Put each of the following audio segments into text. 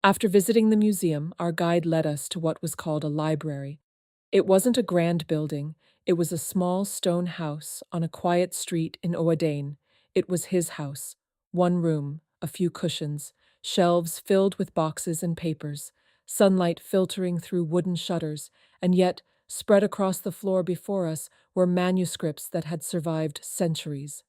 After visiting the museum, our guide led us to what was called a library. It wasn't a grand building, it was a small stone house on a quiet street in Ouadane. It was his house. One room, a few cushions, shelves filled with boxes and papers, sunlight filtering through wooden shutters, and yet, spread across the floor before us, were manuscripts that had survived centuries.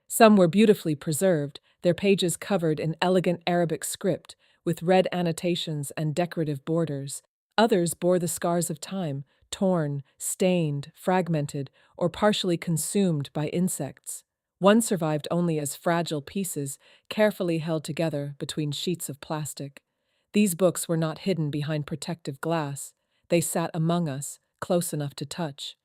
Some were beautifully preserved, their pages covered in elegant Arabic script, with red annotations and decorative borders. Others bore the scars of time, torn, stained, fragmented, or partially consumed by insects. One survived only as fragile pieces, carefully held together between sheets of plastic. These books were not hidden behind protective glass. They sat among us, close enough to touch.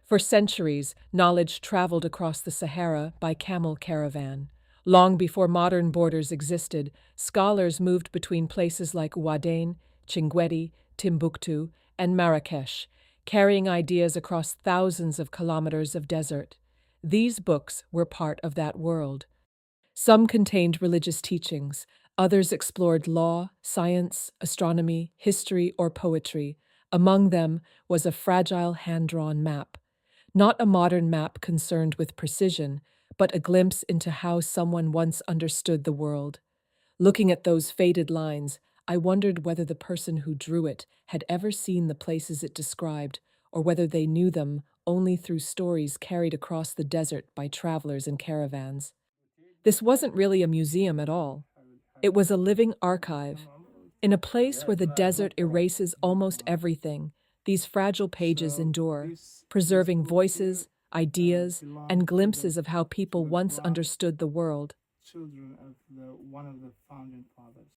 For centuries, knowledge traveled across the Sahara by camel caravan. Long before modern borders existed, scholars moved between places like Ouadane, Chinguetti, Timbuktu, and Marrakesh, carrying ideas across thousands of kilometers of desert. These books were part of that world. Some contained religious teachings, others explored law, science, astronomy, history, or poetry. Among them was a fragile hand-drawn map. Not a modern map concerned with precision, but a glimpse into how someone once understood the world. Looking at those faded lines, I wondered whether the person who drew it had ever seen the places it described, or whether they knew them only through stories carried across the desert by travelers and caravans. This wasn't really a museum at all. It was a living archive. In a place where the desert erases almost everything, these fragile pages endure, preserving voices, ideas, and glimpses of how people once understood the world. Children of one of the founding fathers.